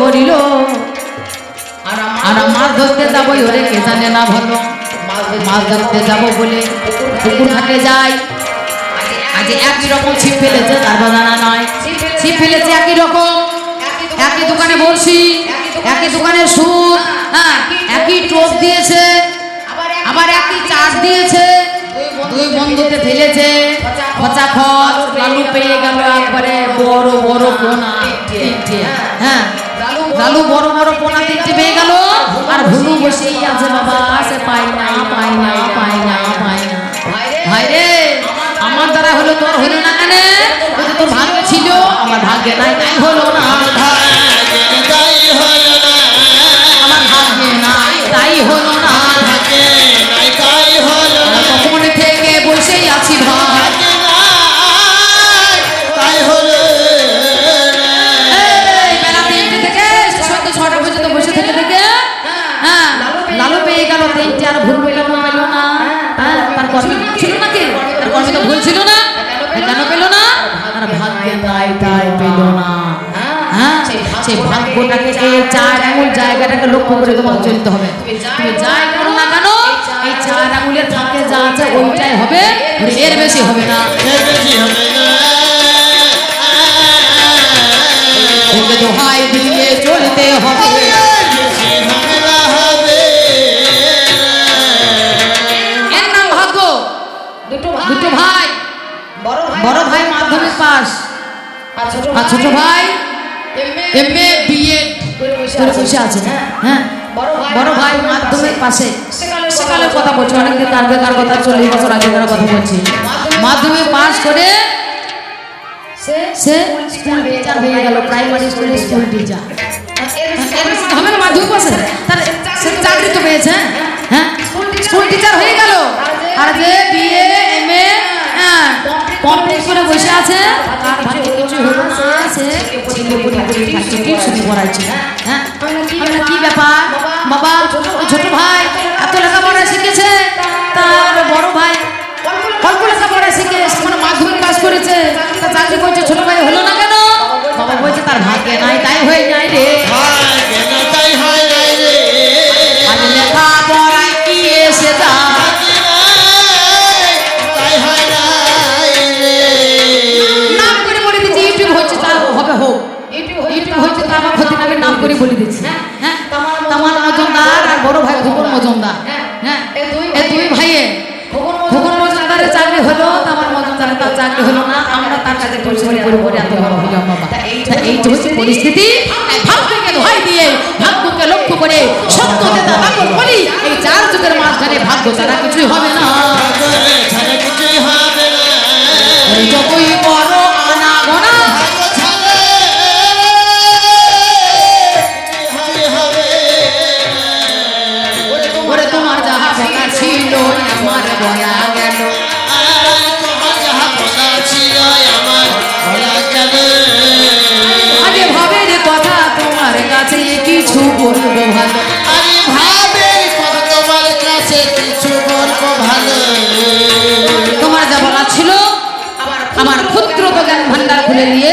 করিল আর মাছ ধরতে যাবো ওরে কে জানে না ভালো মাছ ধরতে যাবো বলে পুকুর ঘাটে যাই আজ একই রকম ছিপ ফেলেছে তার বাজানা নয় ছিপ ফেলেছে একই রকম একই দোকানে বসি একই দোকানে সুর হ্যাঁ একই টোপ দিয়েছে আবার একই চাষ দিয়েছে দুই বন্ধুতে ফেলেছে খচা খচ লালু পেয়ে গেল একবারে বড় বড় পোনা হ্যাঁ লালু বড় বড় পোনা তিনটে পেয়ে গেল আর ভুলু বসেই আছে বাবা সে পাই না পাই না পাই না পাই না ভাই রে আমার দ্বারা হলো তোর হলো না কেন তোর ভাগ্যে ছিল আমার ভাগ্যে নাই তাই হলো না আমার ভাগ্যে নাই তাই হলো না কখন থেকে বসেই আছি ভাই তাই হলো বেলা 3টে থেকে সন্ধ্যে 6টা পর্যন্ত বসে থেকে থেকে হ্যাঁ লালু পেয়ে গেল 3টে আর ভুল পেল না হ্যাঁ তার কর্ম ছিল নাকি তার কর্ম তো ভুল ছিল না কেন পেল না আর ভাগ্যে নাই তাই পেল না হ্যাঁ সেই ভাগ্যটাকে এই 4 আঙুল জায়গাটাকে লক্ষ্য করে তোমাকে চলতে হবে তুমি যাই করো না কেন এই 4 আঙুলের ফাঁকে যা আছে ওইটাই হবে এর বেশি হবে না ওকে দোহাই দিয়ে চলতে হবে এর নাম ভাগ্য দুটো ভাই বড় ভাই মাধ্যমিক পাস আর ছোট ভাই এমএ বিএ করে বসে আছে হ্যাঁ বড় ভাই মাধ্যমিক পাশে সেকালের কথা বলছি অনেকদিন আগেকার কথা 40 বছর আগেকার কথা বলছি মাধ্যমিক পাস করে সে স্কুল টিচার হয়ে গেল প্রাইমারি স্কুলের স্কুল টিচার হবে না মাধ্যমিক পাশে তার সে চাকরি তো পেয়েছে হ্যাঁ স্কুল টিচার হয়ে গেল আর যে বিএ এমএ হ্যাঁ কমপ্লিট করে বসে আছে তার ভাগ্যে কিছু হলো না সে টিউশন পড়াচ্ছে হ্যাঁ কি ব্যাপার বাবা ছোট ভাই এত লেখাপড়া শিখেছে তার বড় ভাই অল্প লেখাপড়া শিখে মানে মাধ্যমিক পাস করেছে তার চাকরি করছে ছোট ভাই হলো না কেন বাবা বলছে তার ভাগ্যে নাই তাই হয়ে নাই রে আজ লেখাপড়ায় কি এসে যা নাম করে বলে দিচ্ছি ইউটিউব হচ্ছে তার হবে হোক ইউটিউব হচ্ছে তার ক্ষতি নামে নাম করে বলে দিচ্ছি হ্যাঁ তামার মজুমদার আর বড় ভাই খোকন মজুমদার হ্যাঁ এই দুই ভাইয়ে খোকন মজুমদারের চাকরি হলো তামার মজুমদারের তার চাকরি হলো না আমরা তার কাছে পরিশ্রম করে করে এত বড় হইলাম বাবা এইটা হচ্ছে পরিস্থিতি ভাগ্যকে দোহাই দিয়ে ভাগ্যকে লক্ষ্য করে সত্যতে দাঁড়াবো বলি এই 4 যুগের মাঝখানে ভাগ্য ছাড়া কিছুই হবে না যতই বড় আনাগোনা ওরে তোমার যাহা বলা ছিল আমার বলা গেল আরে ভাবের কথা তোমার কাছে কিছু বলবো ভালো তোমার যা বলা ছিল আমার ক্ষুদ্র জ্ঞান ভান্ডার খুলে দিয়ে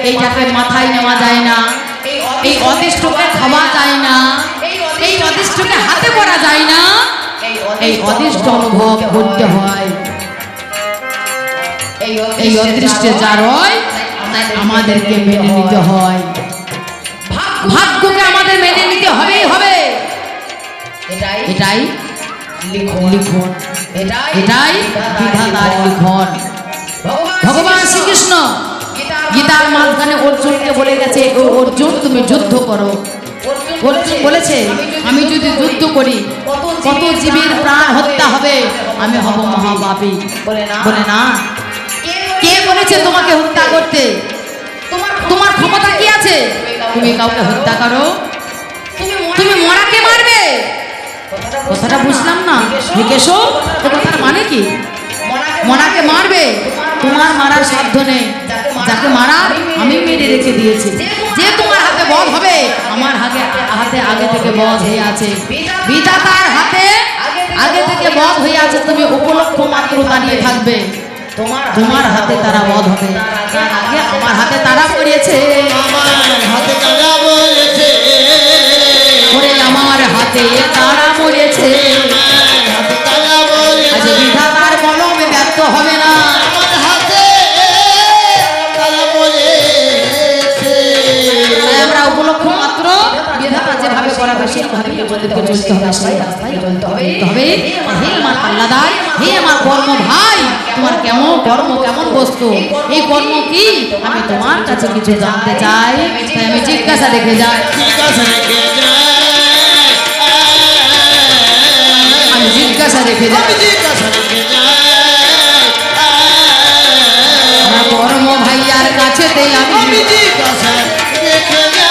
এইটাকে মাথায় নেওয়া যায় না এই অদৃষ্টকে খাওয়া যায় না এই অদৃষ্টকে হাতে করা যায় না এই অদৃষ্ট অনুভব করতে হয় এই অদৃষ্টে যার হয় আমাদেরকে মেনে নিতে হয় ভাগ্যকে আমাদের মেনে নিতে হবেই হবে এটাই লিখন এটাই বিধাতার লিখন ভগবান শ্রীকৃষ্ণ গীতার মাঝখানে অর্জুনকে বলে গেছে অর্জুন তুমি যুদ্ধ করো অর্জুন বলেছে আমি যদি যুদ্ধ করি কত জীবের প্রাণ হত্যা হবে আমি হব মহাপাপী বলে না কে বলেছে তোমাকে হত্যা করতে তোমার ক্ষমতা কি আছে তুমি কাউকে হত্যা করো তুমি মরাকে মারবে কথাটা বুঝলাম না জিজ্ঞেসো তো কথার মানে কি মনাকে মারবে তোমার মারার সাধ্য নেই যাকে মারা আমি মেরে রেখে দিয়েছি যে তোমার হাতে বধ হবে আমার হাতে আগে থেকে বধ হয়ে আছে বিধাতার হাতে আগে থেকে বধ হয়ে আছে তুমি উপলক্ষ মাত্র দাঁড়িয়ে থাকবে তোমার হাতে তারা বধ হবে। তার আগে আমার হাতে তারা পড়িয়েছে, আমার হাতে তারা বলেছে, ওরে আমার হাতে তারা মরেছে। আমার হাতে তারা বলেছে, আজ বিধাতার কলমে ব্যর্থ হবে না। আমার হাতে তারা বলেছে। তাই আমরা উপলক্ষ মাত্র বিধাতা যেভাবে করাবে সেভাবে চলতে হবে, সেই রাস্তায় চলতে হবে। হে আমার আল্লাদাই, হে আমার কর্ম ভাই, তোমার কেমন কর্ম, কেমন বস্তু, এই কর্ম কি আমি তোমার কাছে কিছু জানতে চাই। তাই আমি জিজ্ঞাসা রেখে যাই, জিজ্ঞাসা রেখে যাই, আমি জিজ্ঞাসা রেখে যাই, আমি জিজ্ঞাসা রেখে যাই, আমার কর্ম ভাইয়ার কাছেতে আমি আমি জিজ্ঞাসা রেখে যাই।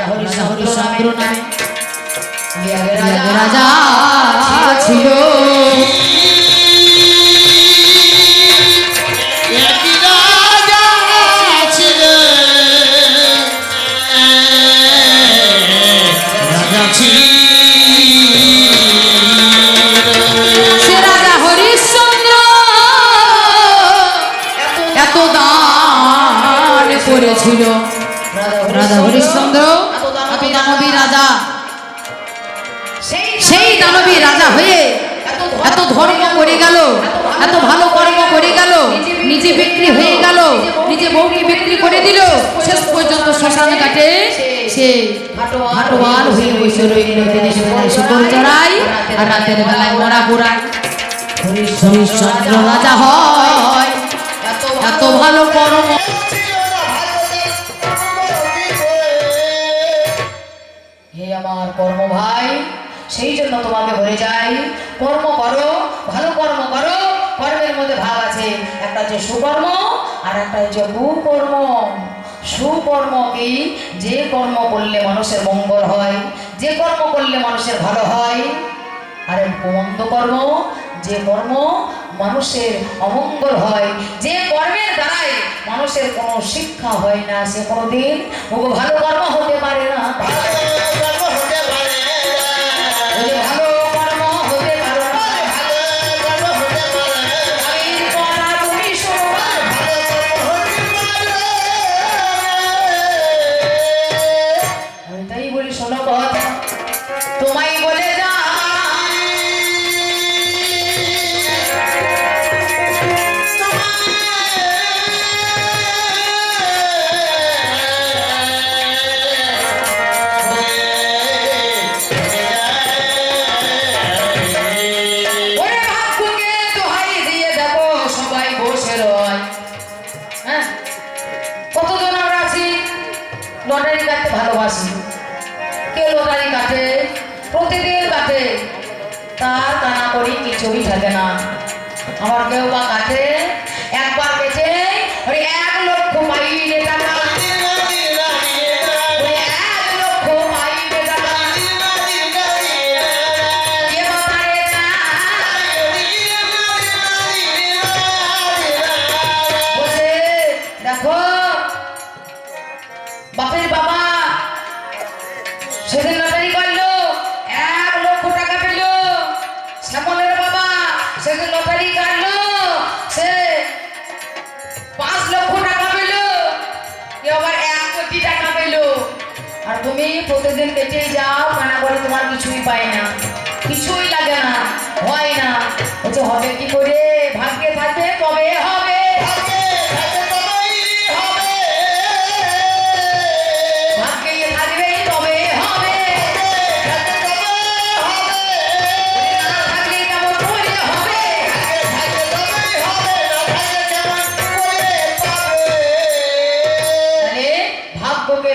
হরিশ্চন্দ্র নামে রাজা ছিল। একই রাজা ছিলেন, রাজা সে রাজা হরিশ্চন্দ্র এত দান করেছিল। রাজা হরিশ্চন্দ্র এত দানবী রাজা, সেই দানবী রাজা হয়ে এত ধর্ম করে গেল, এত ভালো কর্ম করে গেল, নিজে বিক্রি হয়ে গেল, নিজে বউকে বিক্রি করে দিল। শেষ পর্যন্ত শ্মশান ঘাটে সে হাটোয়াল হয়ে বসে রইল। দিনে শুকর চড়াই আর রাতের বেলায় মরা পোড়ায়। হরিশ্চন্দ্র রাজা হয়, এত ভালো কর্ম। হে আমার কর্ম ভাই, সেই জন্য তোমাকে বলে যাই, কর্ম করো, ভালো কর্ম করো। কর্মের মধ্যে ভাগ আছে, একটা হচ্ছে সুকর্ম আর একটা হচ্ছে কুকর্ম। সুকর্ম কি? যে কর্ম করলে মানুষের মঙ্গল হয়, যে কর্ম করলে মানুষের ভালো হয়। আর মন্দ কর্ম, যে কর্ম মানুষের অমঙ্গল হয়, যে কর্মের দ্বারাই মানুষের কোনো শিক্ষা হয় না, সে কোনোদিন ভালো কর্ম হতে পারে না। তোমায় বলে যা কতজন আমরা আছি লটারি কাটতে ভালোবাসি। কে লটারি কাটে? প্রতিদিন কাটে, তার কানা করি কিছুই থাকে না। আমার কেউ বা কাটে, একবার কেটে ওই 1 লক্ষ পাইলে টাকা, ওই 1 লক্ষ পাইলে টাকা। কে বা পারে না? বসে দেখো বাপের বাবা সেদিন লটারি করলো, 1 লক্ষ টাকা পেল। শ্যামলের বাবা সেদিন লটারি কাটলো, সে 5 লক্ষ টাকা পেল। কেউ আবার 1 কোটি টাকা পেল। আর তুমি প্রতিদিন কেটেই যাও, কানা করে তোমার কিছুই পাই না, কিছুই লাগে না, হয় না। বলছে হবে কি করে? ভাগ্যে থাকবে তবে হবে।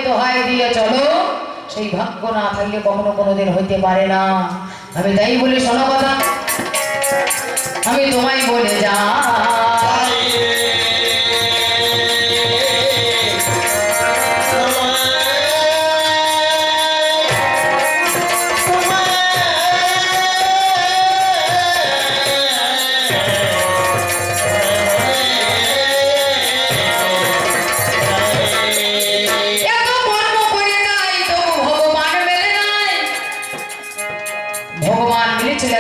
দোহাই দিয়ে চলো, সেই ভাগ্য না থাকলে কখনো কোনোদিন হইতে পারে না। আমি তাই বলি শোনো কথা, আমি তোমায় বলে যা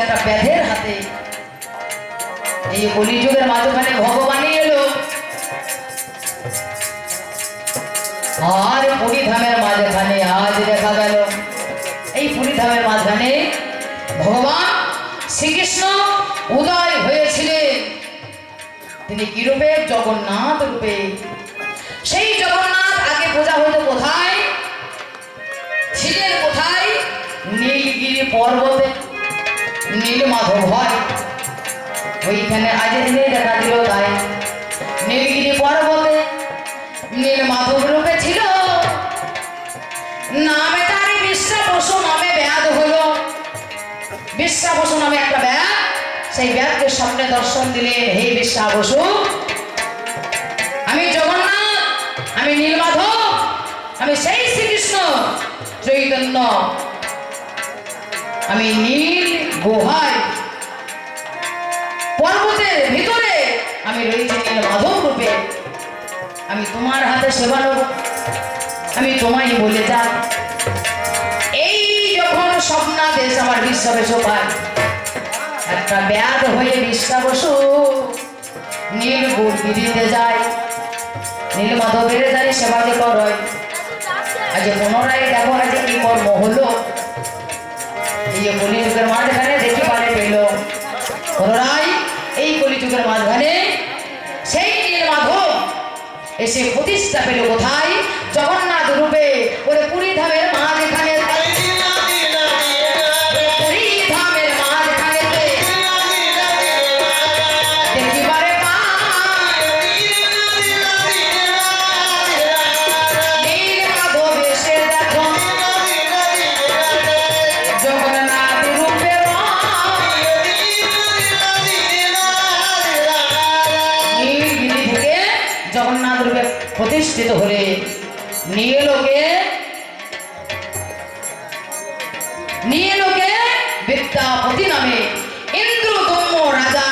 একটা ব্যাধের হাতে। এই কলিযুগের মাঝখানে ভগবানই এলো, আর পুরীধামের মাঝখানে আজ দেখা গেল এই পুরীধামের মাঝখানে ভগবান শ্রীকৃষ্ণ উদয় হয়েছিলেন। তিনি কি রূপে? জগন্নাথ রূপে। সেই জগন্নাথ আগে পূজা হতো কোথায়? ছিলেন কোথায়? নীলগিরি পর্বতে, নীলমাধব হয় ওইখানে আজ দিনে দেখা দিল। তাই নীলগিরি পর্বতে নীলমাধব রূপে ছিল। নামে তার বিশ্বাবসু নামে ব্যাধ হলো। বিশ্বাবসু নামে একটা ব্যাধ, সেই ব্যাধকে সামনে দর্শন দিলেন। হে বিশ্বাবসু, আমি জগন্নাথ, আমি নীলমাধব, আমি সেই শ্রীকৃষ্ণ চৈতন্য। আমি নীল গুহায় পর্বতের ভিতরে আমি রয়েছি নীলমাধব রূপে। আমি তোমার হাতে সেবা নেব, আমি তোমায় বলে যাই। এই যখন স্বপ্নাদেশ আমার বিশ্বাবসু পায়, একটা ব্যাধ হয়ে বিশ্বাবসু নীলগিরিতে যায়, নীলমাধবের দ্বারে সেবা যে করয়। আজ পুনরায় দেখো আজ কি কর্ম হলো। এই কলিযুগের মাঝখানে দেখি পারে পেল পুনরায় এই কলিযুগের মাঝখানে সেই নীলমাধব এসে প্রতিষ্ঠা পেল কোথায়? জগন্নাথ রূপে। ওরে পুরীধামের মাঝখানে, পুরীধামের মাঝখানে দেখিবারে নীলমাধব এসে দেখো জগন্নাথ রূপে নীলগিরি থেকে জগন্নাথ রূপে প্রতিষ্ঠিত হলে নীললোকে বিদ্যাপতি নামে ইন্দ্রদম্য রাজা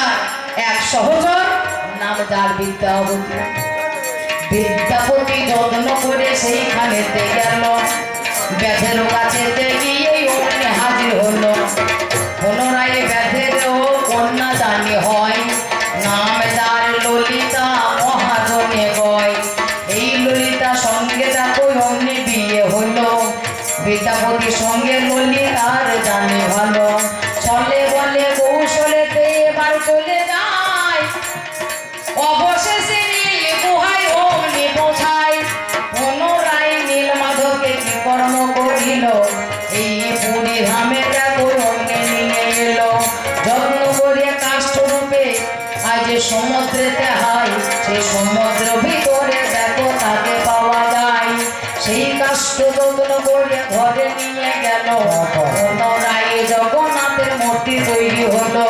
এক সহচর নাম যার বিদ্যাপতি। বিদ্যাপতি যত্ন করে সেইখানেতে গেল, ব্যাধের কাছে গিয়ে অগ্নি হাজির হলো। পুনরায় ব্যাধের ও কন্যা দানি হয়, নাম যার ললিতা মহাজনে গয়। এই ললিতা সঙ্গে দেখো অগ্নি বিয়ে হলো। বিদ্যাপতির সঙ্গে ললিতার জানি ভালো, চলে বলে কৌশলেতে এবার চলে যায়। অবশেষে নীল গুহায় অগ্নি পৌঁছায়। পুনরায় নীলমাধবকে কি কর্ম করিল? এই পুরীধামে দেখো অগ্নি নিয়ে এলো। যত্ন করে কাষ্ঠ রূপে আজ সমুদ্রেতে হয়, সেই সমুদ্র ভিতরে দেখো তাকে পাওয়া যায়। সেই কাষ্ঠ যত্ন করে ঘরে নিয়ে গেল। পুনরায় জগন্নাথের মূর্তি তৈরি হলো।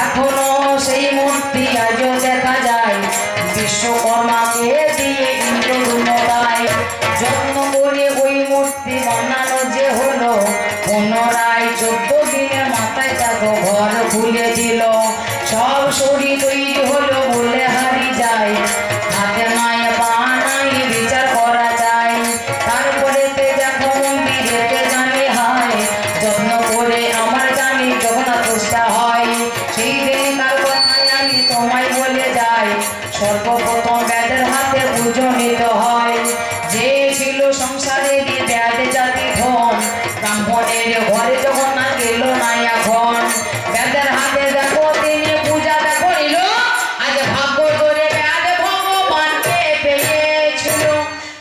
এখনো সেই মূর্তি আজও দেখা যায়। বিশ্বকর্মাকে দিয়ে ইন্দ্রধনুতায় যত্ন করে ওই মূর্তি বানানো যে হলো। পুনরায় 14 দিনের মাথায় তাকে ঘর খুলে দিল। সব শরীর তৈরি হলো বলে হারি যায়, হাতে নাই পা নাই বিচার করা যায়। তারপরে দেখো মন্দিরেতে জানি হয়, যত্ন করে আমার জানি জগন্নাথ প্রতিষ্ঠা হয়। সেই দিন তার কথায় আমি তোমায় বলে যাই, সর্বপ্রথম ব্যাধের হাতে পুজো নিতে হয়। যে ছিল সংসারে ব্যাধ জাতি ধন, ব্রাহ্মণের ঘরে জগন্নাথ গেল না এখন। ব্যাধের হাতে দেখো তিনি পূজা করিল। আজ ভাগ্য করে ব্যাধ ভগবানকে পেয়েছিল।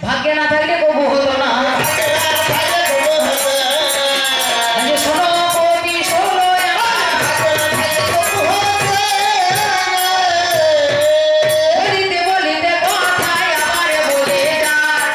ভাগ্যে না থাকলে কবু হতো না। আজ শোনো কবি শোনো, বলিতে বলিতে কথায় আবার বলে যায়।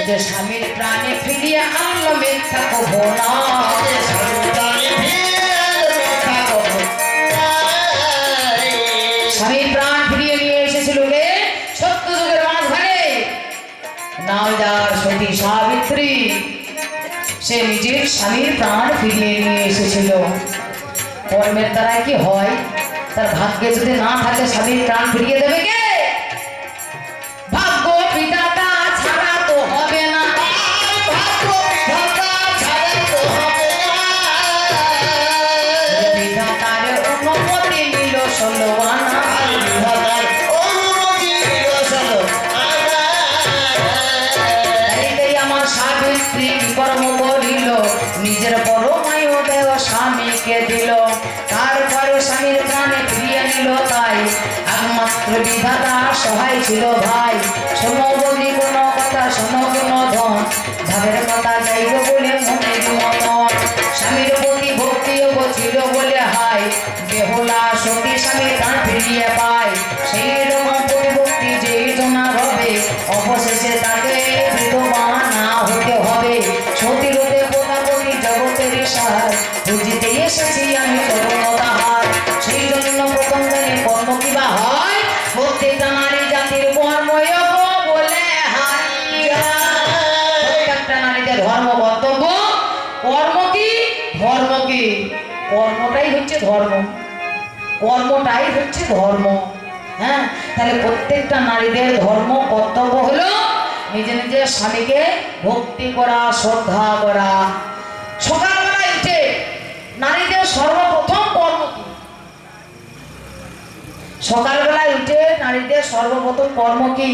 যে স্বামীর প্রাণে ফিরিয়ে আনলো মিথ্যা কবো না। স্বামীর প্রাণ ফিরিয়ে নিয়ে এসেছিল কে? সত্যযুগের মাঝখানে নাম যার সতী সাবিত্রী, সে নিজের স্বামীর প্রাণ ফিরিয়ে নিয়ে এসেছিল। কর্মের দ্বারা কি হয়? তার ভাগ্যে যদি না থাকে স্বামীর প্রাণ ফিরিয়ে দেবে কে? ভাগ্য বিধাতা ছাড়া তো হবে না। বিধাতার অনুমতি নিল 16 আনা। তাইতেই আমার সাবিত্রী কর্ম করিল, নিজের পরমায়ু দেহ স্বামীকে দিল। তারপরে স্বামীর প্রাণে ফিরিয়ে নিল, তাই একমাত্র বিধাতা সহায় ছিল ভাই। শোনো বলি কোনো কথা, শোনো কোনো ধন, ভাবের কথা যাইব বলে মনে মতন। স্বামীর প্রতি ভক্তিও ছিল বলে হাই, বেহুলা সতী স্বামীর প্রাণ ফিরিয়ে পায়। সেই রকম প্রতিভক্তি যেই জনার হবে, অবশেষে তাকে বিধবা না হতে হবে। সতীর হতে প্রতাপতি জগতের সার, বুঝিতে এসেছি আমি চরণ তাহার। সেই জন্য প্রথম জানি কর্ম কিবা হয়, প্রত্যেকটা নারী জাতির কর্মই বলে হারিয়া। প্রত্যেকটা নারীদের ধর্ম কর্তব্য। কর্ম কি? ধর্ম কি? কর্মটাই হচ্ছে ধর্ম, কর্মটাই হচ্ছে ধর্ম। হ্যাঁ, তাহলে প্রত্যেকটা নারীদের ধর্ম কর্তব্য হলো নিজে নিজের স্বামীকে ভক্তি করা, শ্রদ্ধা করা। সকালবেলায় উঠে নারীদের সর্বপ্রথম কর্ম কি? সকালবেলায় উঠে নারীদের সর্বপ্রথম কর্ম কি?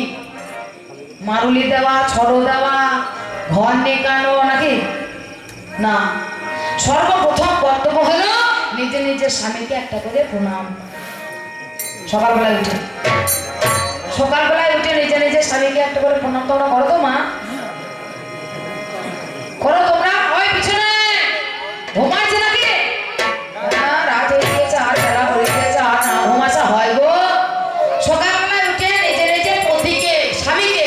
মারুলি দেওয়া, ছড়ো দেওয়া, ঘর নেকানো নাকি না? সর্বপ্রথম কর্তব্য হলো নিজে নিজের স্বামীকে একটা করে প্রণাম। সকালবেলায় উঠে, সকালবেলায় উঠে নিজে নিজের স্বামীকে একটা করে প্রণাম তোমরা করো তো মা? করো তোমরা? ওই পিছনে ঘুমাইছে নাকি? রাত হয়ে গিয়েছে, আর বেলা হয়ে গিয়েছে, আর না ঘুমাসা হয় গো। সকালবেলায় উঠে নিজে নিজের পতিকে, স্বামীকে,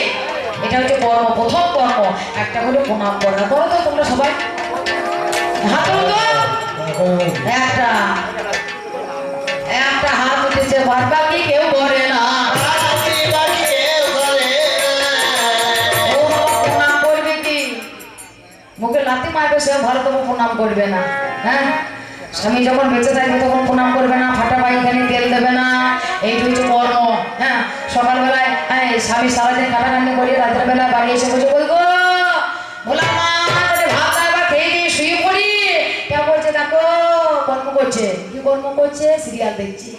এটা হচ্ছে কর্ম, প্রথম কর্ম, একটা করে প্রণাম করা। করো তো তোমরা সবাই? হাত তোলো তো। একটা একটা হাত উঠেছে, বাদ বাকি কেউ করে না। ও বাবা, প্রণাম করবে কি? মুখে লাথি মারবে সে, ভালো তবু প্রণাম করবে না। হ্যাঁ, স্বামী যখন বেঁচে থাকবে তখন প্রণাম করবে না, ফাটা পায়খানি তেল দেবে না। এই হচ্ছে কর্ম। হ্যাঁ, সকালবেলায় স্বামী সারাদিন কাটাকাটি করে রাতের বেলায় বাড়ি এসে বসে বলবো ভোলা মা, ভাত এবার খেয়ে দিয়ে শুয়ে পড়ি। কেউ বলছে দেখো কর্ম করছে। কি কর্ম করছে? সিরিয়াল দেখছি।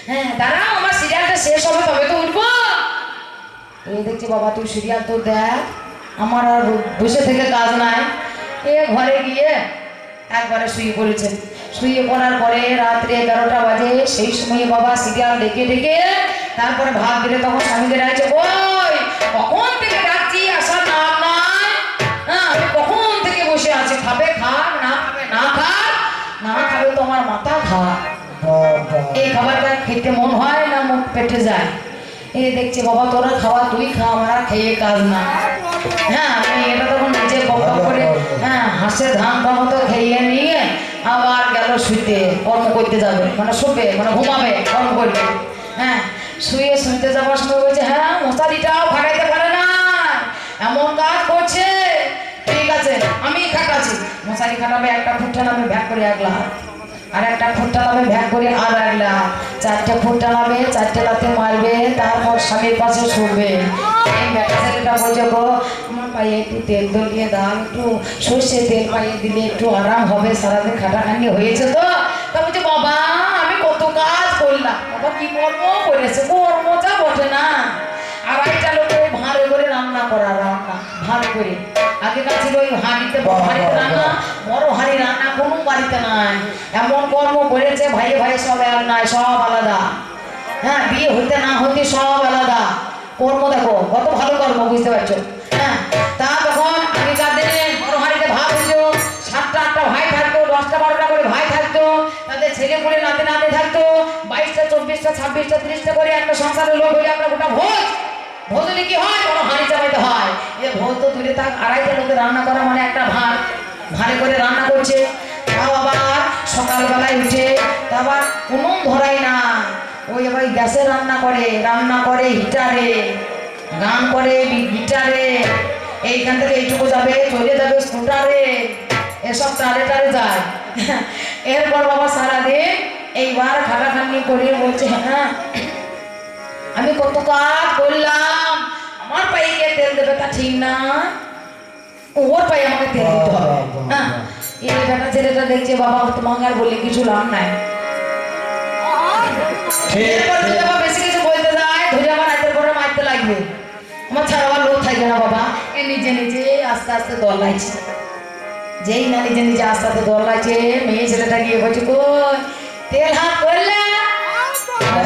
হ্যাঁ, দাঁড়াও আমার সিরিয়ালটা শেষ হবে তবে তো উঠবো। এই দেখছি বাবা তুই সিরিয়াল তো দেখ, আমার আর বসে থেকে কাজ নাই। এ ঘরে গিয়ে একবারে শুয়ে পড়েছে। শুয়ে পড়ার পরে রাত্রে 11টা বাজে। সেই সময় বাবা সিরিয়াল ডেকে ডেকে তারপরে ভাত দিলে তখন স্বামীকে ডাকছে, ওই কখন থেকে ডাকছি, আসার নাম নাই। হ্যাঁ, আমি কখন থেকে বসে আছি, খাবে খাক, না খাবে না খাক, না খাবে তোমার মাথা খা। এই খাবারটা খেতে মন হয় না মুখ পেটে যায়। এ দেখছে বাবা তোরা খাওয়া, তুই খা, আমার আর খেয়ে কাজ না। হ্যাঁ, আমি এটা তখন নিজে বক করে হাঁসের ধান মতো খেয়ে নিয়ে আবার গেল শুইতে, কর্ম করতে যাবে, মানে শুবে, মানে ঘুমাবে, কর্ম করবে। হ্যাঁ, শুয়ে শুইতে যাওয়ার সময় বলছে, হ্যাঁ মশারিটাও খাটাইতে পারে না, এমন কাজ করছে। ঠিক আছে আমি খাটাচ্ছি। মশারি খাটাবে, একটা ফুটটা নামে ভ্যাক করে একলা, আর একটা ফুটটা নামে ভ্যাক করে আর একলা, 4টে ফুটটা নামে 4টে লাথি মারবে, তারপর স্বামীর পাশে শুবে। এই ব্যাটা ছেলেটা বলছে, গো আমার পায়ে একটু তেল দিয়ে দাও, একটু সর্ষে তেল পাইয়ে দিলে একটু আরাম হবে, সারাদিন খাটাখানি হয়েছে তো। তা বলছে, বাবা আমি কত কাজ করলাম। বাবা কি কর্ম করেছে? কর্মটা বটে না। আর একটা লোক ওই ভাঁড়ে করে রান্না করা, রান্না ভাঁড়ে করে। আগেকার ছিল ওই হাঁড়িতে, বড় হাঁড়িতে রান্না, বড় হাঁড়ি রান্না কোনো বাড়িতে নাই। এমন কর্ম করেছে, ভাইয়ে ভাইয়ে সব এক নাই, সব আলাদা। হ্যাঁ, বিয়ে হইতে না হইতে সব আলাদা কর্ম। দেখো কত ভালো কর্ম, বুঝতে পারছো? হ্যাঁ, তা তখন আগেকার দিনে বড় হাঁড়িতে ভাত হইতো, 7টা 8টা ভাই থাকতো, 10টা 12টা করে ভাই থাকতো, তাদের ছেলে পুলে নাতে নাতে থাকতো, 22টা 24টা 26টা 30টা করে একটা সংসারের লোক হইলে আমরা গোটা ভোজ। ভোজ হলে কি হয়? বড় হাঁড়ি চাপাইতে হয়। এ ভোজ তো দূরে থাক, 2.5টা লোকে রান্না করা মানে একটা ভাঁড়ে করে রান্না করছে। তাও আবার সকালবেলায় উঠে আবার উনুন ধরায় না, ওই আবার গ্যাসে রান্না করে হিটারে, গান করে গিটারে, এইখান থেকে এইটুকু যাবে, চলে যাবে স্কুটারে। এসব টারে টারে যায়। এরপর বাবা সারাদিন এইবার খাটাখাটনি করে বলছে, হ্যাঁ আমি কত কাজ করলাম, আমার পায়ে কে তেল দেবে তা ঠিক না, ওর পায়ে আমাকে তেল দিতে হবে। হ্যাঁ এই বেটা ছেলেটা দেখছে বাবা তোমাকে আর বললে কিছু লাভ নাই। এরপর যদি বাবা বেশি কিছু বলতে যায় ধরে আমার হাতের পরে মারতে লাগবে, আমার ছাড়াবার লোক থাকবে না। বাবা এ নিজে নিজে আস্তে আস্তে দল লাগছে। যেই না নিজে নিজে আস্তে আস্তে দল লাগছে, মেয়ে ছেলেটা গিয়ে বলছে কই তেল হাত করলে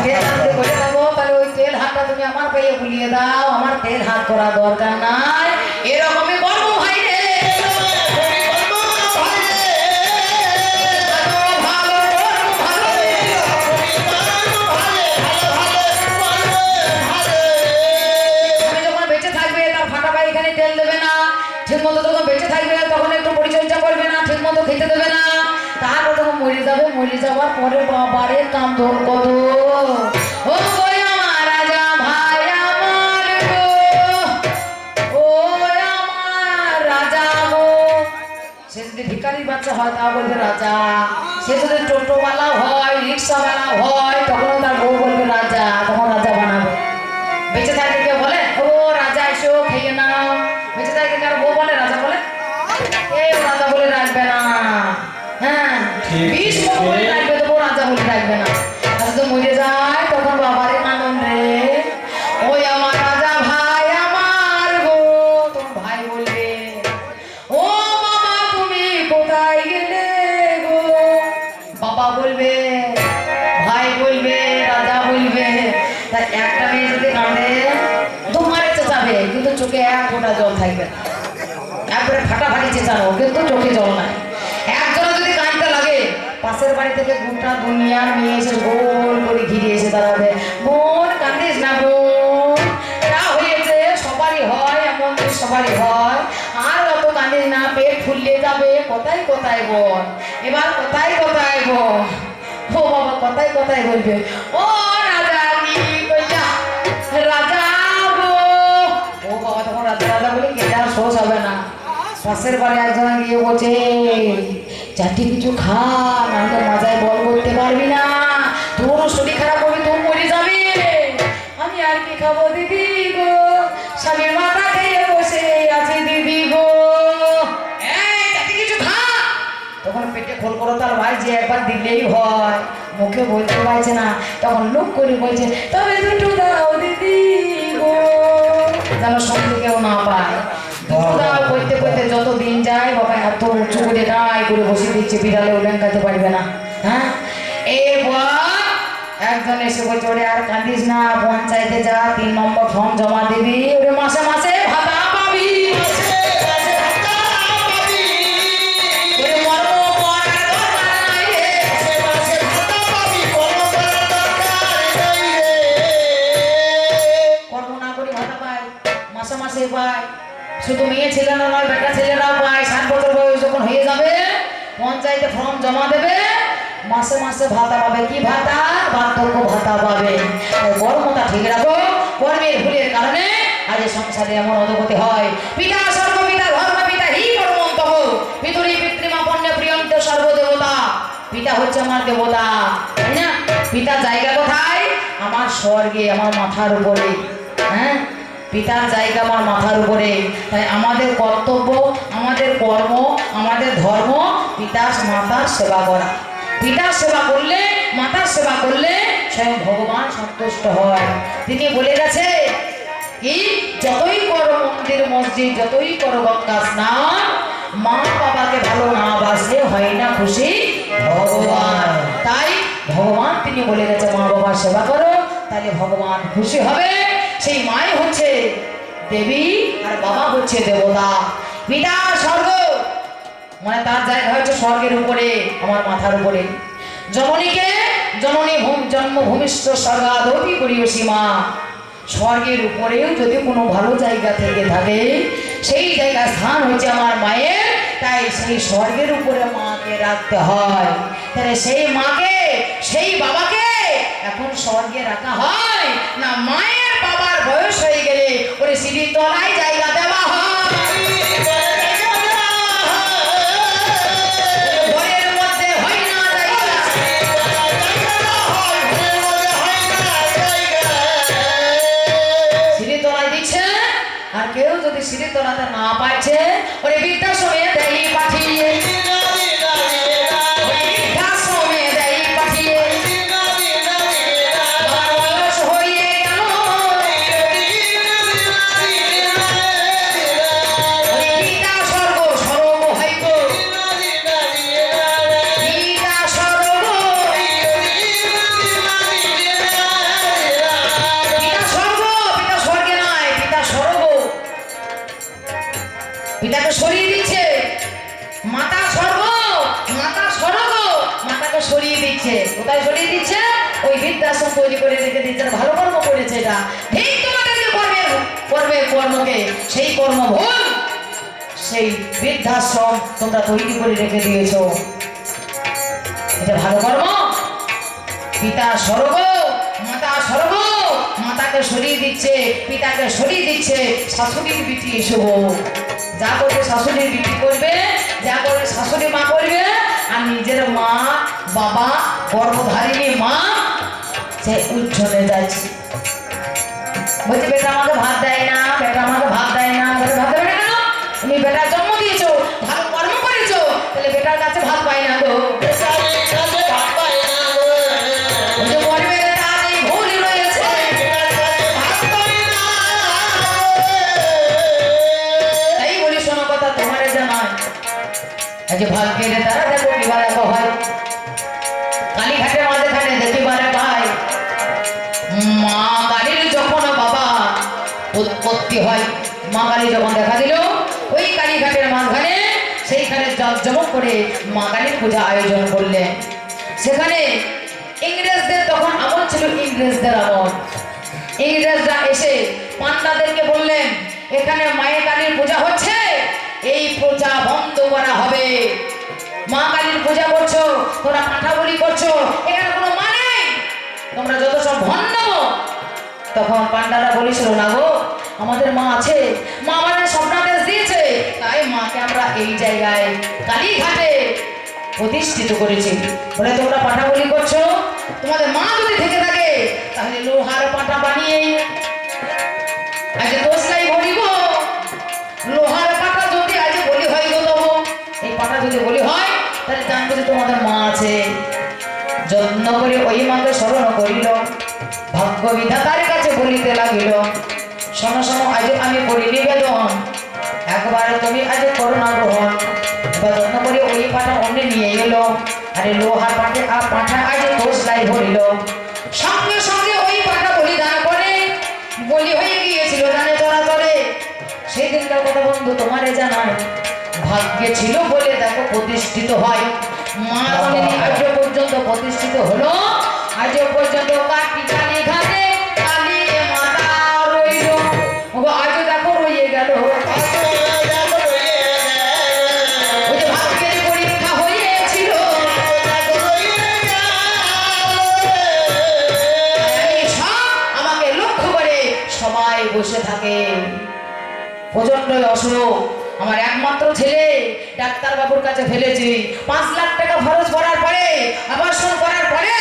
তেল হাতে করে দেবো, তাহলে ওই তেল হাতটা তুমি আমার পায়ে বুলিয়ে দাও, আমার তেল হাত করা দরকার নাই। এরকমই করবো ভাই রে। তেল দেবে না ঠিক মতো, তখন বেঁচে থাকবে তখন একটু পরিচর্যা করবে না, ঠিক মতো খেতে দেবে না, তারপর তখন মরে যাবে, মরে যাওয়ার পরে বাবারে কাম ধর কত। ও কই আমার রাজা ভাই আমার গো, ও আমার রাজা গো। সে যদি ভিখারির বাচ্চা হয় তা বলবে রাজা, সে যদি টোটোওয়ালা হয় রিক্সাওয়ালা হয় তখনও তার বউ বলবে রাজা, তখন রাজা বানাবে। বেঁচে থাকলে কেউ বলে ও রাজা এসো খেয়ে নাও, বেঁচে থাকলে কারো বউ বলে রাজা বলে, কেউ রাজা বলে রাখবে না। হ্যাঁ বিষ বলে রাখবে, তবু রাজা বলে রাখবে না। আর যদি মরে যায় তখন বাবারে কানন রে, ওই আমার রাজা ভাই আমার গো। তোমার ভাই বলবে ও বাবা তুমি কোথায় গেলে গো, বাবা বলবে, ভাই বলবে, রাজা বলবে। তাই একটা মেয়ে যদি কাঁদে তোমারে চেঁচাবে কিন্তু চোখে এক ফোঁটা জল থাকবে না, একবারে ফাটাফাটি চেঁচানো কিন্তু চোখে জল নাই। একজনে যদি কাঁদতে লাগে পাশের বাড়ি থেকে গোটা দুনিয়ার মেয়ে এসে গোল করে ঘিরে এসে দাঁড়াবে, বোন কাঁদিস না বোন, যা হয়েছে সবারই হয়, এমন তো সবারই হয়, আর অত কাঁদিস না, পেট ফুললে যাবে। কোথায় কোথায় বোন, এবার কোথায় কোথায় বোন, ও বাবা কোথায় কোথায় বলবে ও রাজা কি কইলা রাজা গো, ও বাবা তখন রাজা রাজা বলে কেটে আর শোষ হবে না। পাশের বাড়ি একজন গিয়ে বলছে চারটি কিছু খা, নাহলে মাজায় বল করতে পারবি না, তোরও শরীর খারাপ হবে, তোর মরে যাবে। আমি আর কি খাবো দিদি গো, স্বামীর মাথা খেয়ে বসে আছি দিদি গো, এই চারটি কিছু খা। তখন পেটে খোল করো তার ভাই যে একবার দিলেই হয়, মুখে বলতে পারছে না, তখন লোক করে বলছে তবে দুটো দাও দিদি গো, যেন সঙ্গে কেউ না পায়। দুটো দাও করতে করতে যত দিন যায় বাবা এত উঁচু করে ডাই করে বসে দিচ্ছে, বিড়ালেও লেঙ্গাতে পারবে না। হ্যাঁ এরপর একজন এসে বলছে ওরে আর কাঁদিস না, পঞ্চায়েতে যা 3 নম্বর ফর্ম জমা দিবি, ওরে মাসে মাসে ভাতা পাবি। মাসে পায়, শুধু মেয়ে ছেলেরা নয় বেটা ছেলেরাও পায়। 60 বছর বয়স যখন হয়ে যাবে পঞ্চায়েতে ফর্ম জমা দেবে, মাসে মাসে ভাতা পাবে। কি ভাতা? বার্ধক্য ভাতা পাবে। কর্মটা ঠিক রাখো, কর্মের ভুলের কারণে আজ সংসারে এমন অধগতি হয়। পিতা সর্বপিতা ধর্ম পিতা হি পরমন্তঃ পিতুরি পিতৃমা পণ্য প্রিয়ন্ত সর্বদেবতা। পিতা হচ্ছে আমার দেবতা, তাই না? পিতার জায়গা কোথায়? আমার স্বর্গে, আমার মাথার উপরে। হ্যাঁ পিতার জায়গা আমার মাথার উপরে। তাই আমাদের কর্তব্য, আমাদের কর্ম, আমাদের ধর্ম পিতা মাতার সেবা করা। পিতার সেবা করলে, মাতার সেবা করলে স্বয়ং ভগবান সন্তুষ্ট হয়। তিনি বলে গেছে কি যতই করো মন্দির মসজিদ, যতই করো গঙ্গা স্নান, মা বাবাকে ভালো না বাসলে হয় না খুশি ভগবান। তাই ভগবান তিনি বলে গেছে মা বাবার সেবা করো, তাহলে ভগবান খুশি হবে। সেই মাই হচ্ছে দেবী আর বাবা হচ্ছে দেবতা। পিতা স্বর্গ মানে তার জায়গা হচ্ছে স্বর্গের উপরে, আমার মাথার উপরে। জননীকে জননী জন্মভূমিষ্ঠ স্বর্গাদপি করিয়সী মা। স্বর্গের উপরেও যদি কোনো ভালো জায়গা থেকে থাকে, সেই জায়গা স্থান হচ্ছে আমার মায়ের। তাই সেই স্বর্গের উপরে মাকে রাখতে হয়। তাহলে সেই মাকে, সেই বাবাকে এখন স্বর্গে রাখা হয় না, মায়ের বাবার বয়স হয়ে গেলে ওরে সিঁড়ির তলায় জায়গা দেওয়া হয়। চড়াতে না পারছে ওরে বৃদ্ধাশ্রমে দেয় পাঠিয়ে, ওরে বৃদ্ধাশ্রমে দেয় পাঠিয়ে। আমার বয়স হয়ে গেল, ওরে পিতা স্বর্গ স্বর্গ হইব, পিতা স্বর্গ, পিতা স্বর্গ, পিতা স্বর্গে নয়, পিতা স্বর্গ। পিতাকে সরিয়ে দিচ্ছে, মাতা স্বর্গ, মাতা স্বর্গ, মাতাকে সরিয়ে দিচ্ছে। কোথায় সরিয়ে দিচ্ছে? ওই বৃদ্ধাশ্রম তৈরি করে রেখে দিচ্ছে। ভালো কর্ম করেছে এটা, ঠিক তোমাদের যে কর্মের কর্মকে, সেই কর্ম ভুল, সেই বৃদ্ধাশ্রম তোমরা তৈরি করে রেখে দিয়েছো। এটা ভালো কর্ম? পিতা স্বর্গ, মাতা স্বর্গ, মাতাকে সরিয়ে দিচ্ছে, পিতাকে সরিয়ে দিচ্ছে। শাশুড়ির বিটি শুভ, যা করবে শাশুড়ির বিটি করবে, যা করবে শাশুড়ি মা করবে। আর নিজের মা বাবা গর্ভধারিণী মা সে উচ্ছনে যাচ্ছে, বলছে বেটা আমাকে ভাত দেয় না, বেটা আমাকে ভাত দেয় না। বলে ভাত দেবে না কেন? তুমি বেটার জন্ম দিয়েছো, ভালো কর্ম করেছো, তাহলে বেটার কাছে ভাত পাই না গো। বলছে গর্বের তারই ভুল রয়েছে, তাই বলি শোনো কথা তোমার জানায়। আজকে ভাগ্যের তারা দেখো বিবাহ হয় কালীঘাটের মাঝখানে দেখিবারে ভাই মা কালীর যখন বাবা উৎপত্তি হয়, মা কালী যখন দেখা দিল ওই কালীঘাটের মাঝখানে, সেইখানে জমক করে মা কালীর পূজা আয়োজন করলেন। সেখানে ইংরেজদের তখন আমল ছিল, ইংরেজদের আমল। ইংরেজরা এসে পান্ডাদেরকে বললেন এখানে মায়ের কালীর পূজা হচ্ছে, এই পূজা বন্ধ করা হবে। মা কালীর পূজা করছো, তোমরা পাঠা বলি করছো, এখানে কোনো মানে, তোমরা যত সব ভণ্ড। তখন পান্ডারা বলেছিল না গো, আমাদের মা আছে, মা আমাদের স্বপ্নাদেশ দিয়েছে, তাই মাকে আমরা এই জায়গায় কালীঘাটে প্রতিষ্ঠিত করেছি। বলে তোমরা পাঠা বলি করছো, তোমাদের মা যদি থেকে থাকে তাহলে লোহার পাঠা বানিয়ে আজ দোষলাই ভরিব, লোহার পাঠা যদি আজ বলি হয় গো দেবো, এই পাঠা যদি বলি হয় তাহলে জানবো যে তোমাদের মা আছে। যত্ন করে ওই মাকে স্মরণ করিল, ভাগ্য বিধাতার কাছে বলিতে লাগিল, শোনো শোনো আজ আমি করি নিবেদন, একবার তুমি আজ করো না গ্রহণ। এবার যত্ন করে ওই পাঠা অন্যে নিয়ে এলো, আরে লোহার পাঠে আর পাঠা আজ দোষলাই ভরিল। সঙ্গে সঙ্গে ওই পাঠা বলিদান করে বলি হয়ে গিয়েছিল জানে চরাচরে। সেই দিনকার কথা বন্ধু তোমারে জানায়, ভাগ্যে ছিল বলে দেখো প্রতিষ্ঠিত হয়। মা জননী আজ পর্যন্ত প্রতিষ্ঠিত হলো, আজ পর্যন্ত কাটি কালীঘাটে কালী মাতা রইল। আজ দেখো রয়ে গেল, ওই যে ভাগ্যের পরীক্ষা হয়েছিল। আমাকে লক্ষ্য করে সবাই বসে থাকে, প্রচন্ড অসুখ, আমার একমাত্র ছেলে ডাক্তার বাবুর কাছে ফেলেছি। 5 লাখ টাকা খরচ করার পরে, আবাসন করার পরে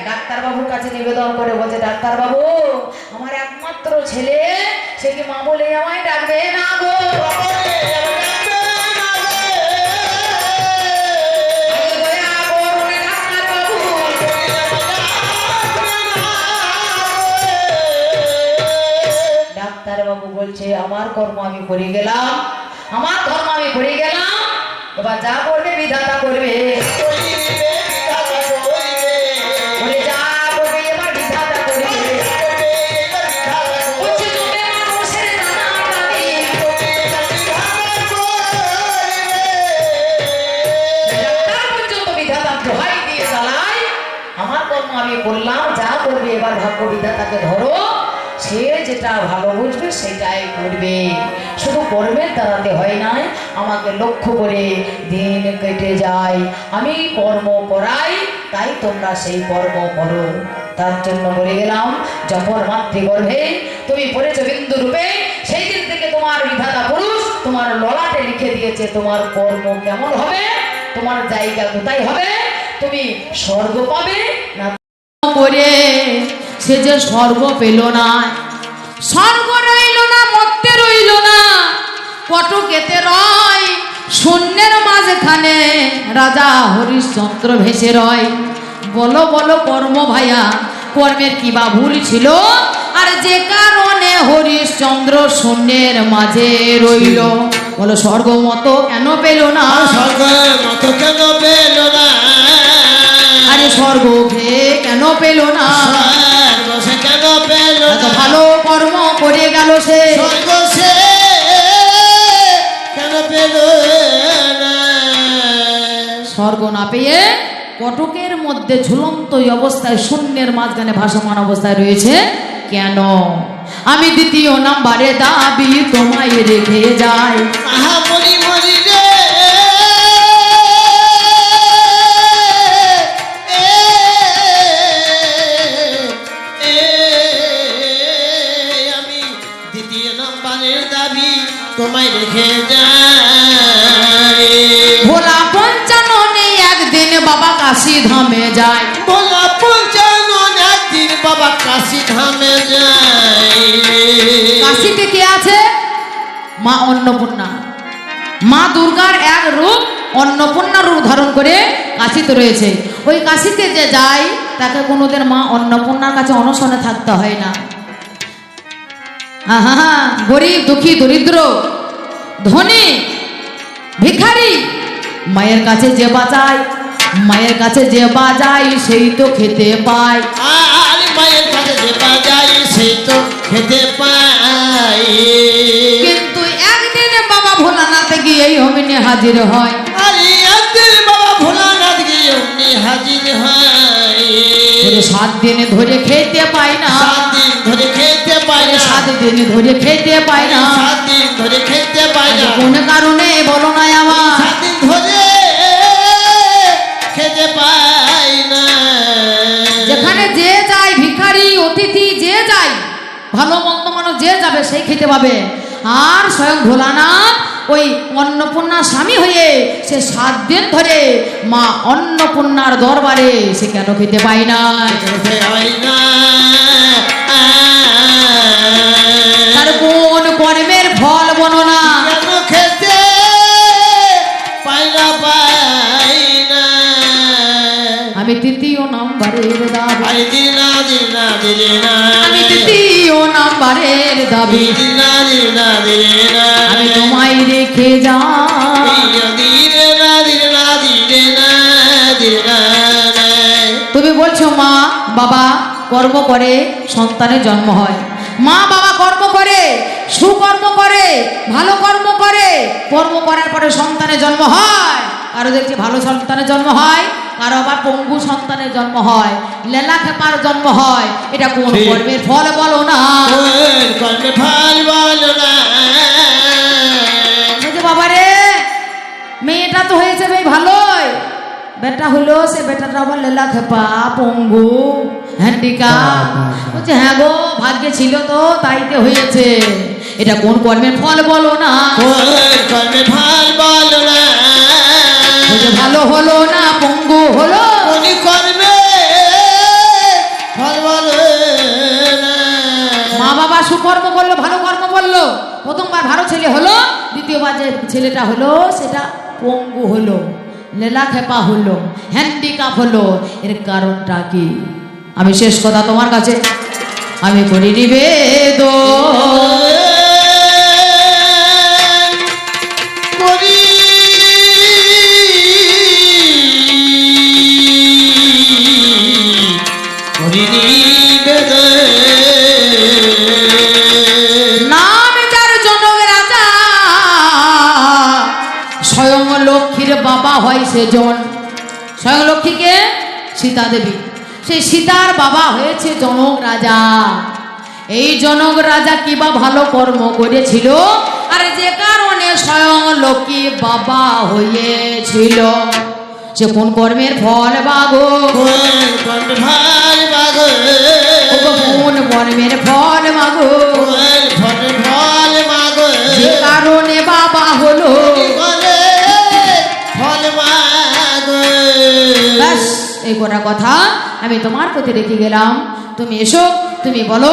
ডাক্তার বাবুর কাছে নিবেদন করে বলছে ডাক্তার বাবু আমার একমাত্র ছেলে, সে কি মা বলে আমায় ডাকবে না গো? ডাক্তার বাবু বলছে আমার কর্ম আমি করে গেলাম, আমার ধর্ম আমি করে গেলাম, এবার যা করবে বিধাতা করবে। বলে যা করবে এবার বিধাতা করবে। বলছে তুমি মানুষের নানা দাবি, ডাক্তার পর্যন্ত বিধাতা দোহাই দিয়ে চালাই, আমার কর্ম আমি করলাম, যা করবে এবার ভাগ্য বিধাতাকে ধরো, সে যেটা ভালো বুঝবে সেটাই করবে। শুধু কর্মের দ্বারাতে হয় না, আমাকে লক্ষ্য করে দিন কেটে যায়, আমি কর্ম করাই, তাই তোমরা সেই কর্ম করো। তার জন্য বলে গেলাম যখন মাতৃগর্ভে তুমি পড়েছো বিন্দু রূপে, সেই দিন থেকে তোমার বিধাতা পুরুষ তোমার ললাটে লিখে দিয়েছে তোমার কর্ম কেমন হবে, তোমার জায়গা কোথায় হবে, তুমি স্বর্গ পাবে না করে সে যে স্বর্গ পেল না, স্বর্গ রইল না, মর্তে রইল না, কটকেতে রয় শূন্যের মাঝখানে রাজা হরিশ্চন্দ্র ভেসে রয়। বলো বলো কর্ম ভাইয়া, কর্মের কি বা ভুল ছিল? আর যে কারণে হরিশ্চন্দ্র শূন্যের মাঝে রইল। বলো স্বর্গ মতো কেন পেল না? স্বর্গের মতো কেন পেল না? আরে স্বর্গ কেন পেল না? স্বর্গ সে কেন পেল এত না? ভালো কর্ম করে গেল সে, স্বর্গ সে কেন পেল না? স্বর্গ না পেয়ে কটকের মধ্যে ঝুলন্ত অবস্থায় শূন্যের মাঝখানে ভাসমান অবস্থায় রয়েছে কেন? আমি দ্বিতীয় নাম্বারে দাবি তোমায় রেখে যাই। আহা মরি মরি রে, আমি দ্বিতীয় নম্বরের দাবি তোমায় রেখে যাই। ভোলা পঞ্চাননে একদিন বাবা কাশি ধামে যায়। ভোলা পঞ্চানন একদিন বাবা কাশি ধামে যায়। কাশিতে কে আছে? মা অন্নপূর্ণা, মা দুর্গার এক রূপ অন্নপূর্ণা রূপ ধারণ করে কাশিতে রয়েছে। ওই কাশিতে যে যায় তাকে কোনোদিন মা অন্নপূর্ণার কাছে অনশনে থাকতে হয় না। আহা, গরিব দুঃখী দরিদ্র ধনী ভিখারি মায়ের কাছে যে বাঁচায়, মায়ের কাছে যে বাজায় সেই তো খেতে পায়। আর মায়ের কাছে যে বাজাই সেই তো খেতে পাই। কিন্তু একদিন বাবা ভোলানাথ গিয়ে এই অমিনে হাজির হয়। আরে একদিন বাবা ভোলানাথ গিয়ে অমনি হাজির হয়। 7 দিন ধরে খেতে পায় না, 7 দিন ধরে খেতে পাই না। 7 দিন ধরে খেতে পায় না। 7 দিন ধরে খেতে পাই না। কোন কারণে বলো না আমার? 7 দিন ধরে খেতে পাই না। যেখানে যে যায় ভিখারি অতিথি যে যায় ভালো মন্দ মানুষ যে যাবে সেই খেতে পাবে। আর স্বয়ং ভোলানাথ ওই অন্নপূর্ণা স্বামী হয়ে সে 7 দিন ধরে মা অন্নপূর্ণার দরবারে সে কেন খেতে পায় না? খেতে পাই না। তার কোন কর্মের ফল বর্ণনা? কেন খেতে পাই না পাই না? আমি তৃতীয় নাম্বারের দাবি, আরে দিনা দিনা দিনা আমি তৃতীয় নাম্বারের দাবি, দিনা দিনা দিনা আমি তোমায় রেখে যাই। দিনা দিনা দিনা দিনা। তুমি বলছো মা বাবা কর্ম করে সন্তানের জন্ম হয়। মা বাবা কর্ম করে, সুকর্ম করে, ভালো কর্ম করে, কর্ম করার পরে সন্তানের জন্ম হয়। কারো দেখছি ভালো সন্তানের জন্ম হয়, কারো আবার পঙ্গু সন্তানের জন্ম হয়, লেলা খেপার জন্ম হয়। এটা কোন ঠিক। কর্মের ফল বলো না? কর্মে ফল বলো না। বলছে বাবা রে মেয়েটা তো হয়েছে বেশ ভালোই, বেটা হলো সে বেটাটা আবার লেলা খেপা পঙ্গু হ্যান্ডিক্যাপ। বলছে হ্যাঁ গো ভাগ্যে ছিল তো তাইতে হয়েছে। এটা কোন কর্মের ফল বলো না? কর্মে ফল বলো না। বলছে ভালো হলো না পঙ্গু হলো? কোন কর্মে ফল বলো না। মা বাবা সুকর্ম করলো, ভালো কর্ম করলো, প্রথমবার ভালো ছেলে হলো, দ্বিতীয়বার যে ছেলেটা হলো সেটা পঙ্গু হলো, লেলা খেপা হলো, হ্যান্ডিক্যাপ হলো। এর কারণটা কি? আমি শেষ কথা তোমার কাছে আমি করি নিবেদন। করি করি নিবেদন। নাম যার জনক রাজা, স্বয়ং লক্ষ্মীর বাবা হয় সেজন। স্বয়ং লক্ষ্মীকে সীতা দেবী, সেই সীতার বাবা হয়েছে জনক রাজা। এই জনক রাজা কিবা ভালো কর্ম করেছিল, আর যে কারণে স্বয়ং লক্ষ্মী বাবা হয়েছিল। সে কোন কর্মের ফল বাগো? কর্মে ফল বাগো। কোন কর্মের ফল মাগো? ফল মাগো। যে কারণে বাবা হলো। ফল মাগো। ব্যাস এই কটা কথা আমি তোমার প্রতি রেখে গেলাম। তুমি এসো, তুমি বলো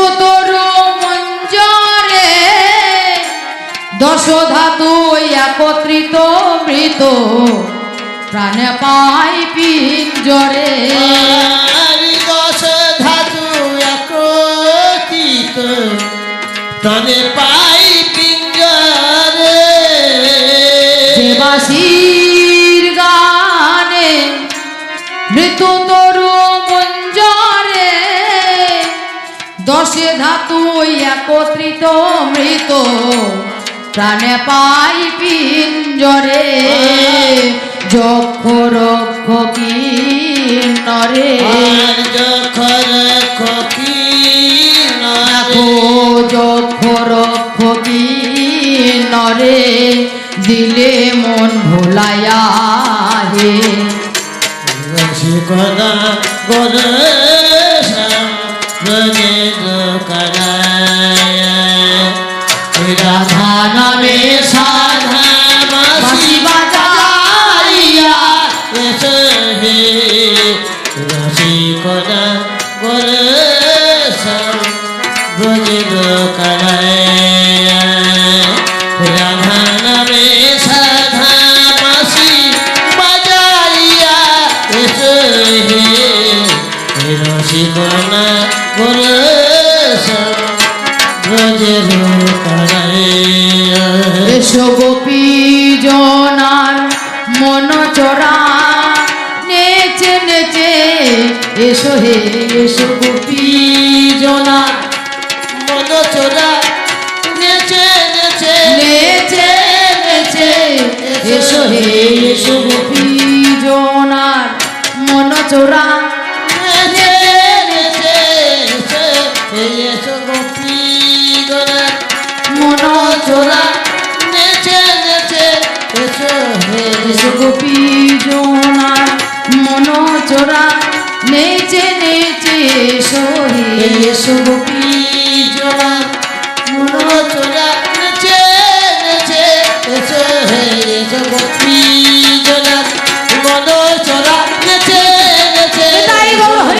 ঋতু তরু মঞ্জরে দশ ধাতু একত্রিত মৃত প্রাণে পাই পিঞ্জরে আরি দশ ধাতু একত্রিত প্রাণে পাই পিঞ্জরে দেবাসীর গানে ঋতু তরু মঞ্জরে দশে ধাতু একত্রিত মৃত প্রাণে পাই পিঞ্জরে যক্ষ রক্ষ কিন্নরে আর যখন ও যক্ষ রক্ষ কিন্নরে দিলে মন ভোলাইয়া হে রসিকতা গরে রজে দোকানায় রাধা নামে সাধা বাসি বাজাইয়া এসে হে রসিকতা গরে রজে দোকানায় রাধা নামে সাধা বাসি বাজাইয়া এসে হে রসিকনা গরে রজের এসো গোপী জনার মন চোরা নেচে নেচে এসো হে এসো গোপী জনার মন চোরা নেচে নেচে নেচে নেচে এসো হে এসো গোপী জনার মন চোরা নেচে নেচে এসো গোপী গরা মন চোরা নেচে নেচে এসো হে এসো গোপী জনার মন চোরা নেচে নেচে এসো হে এসো গোপী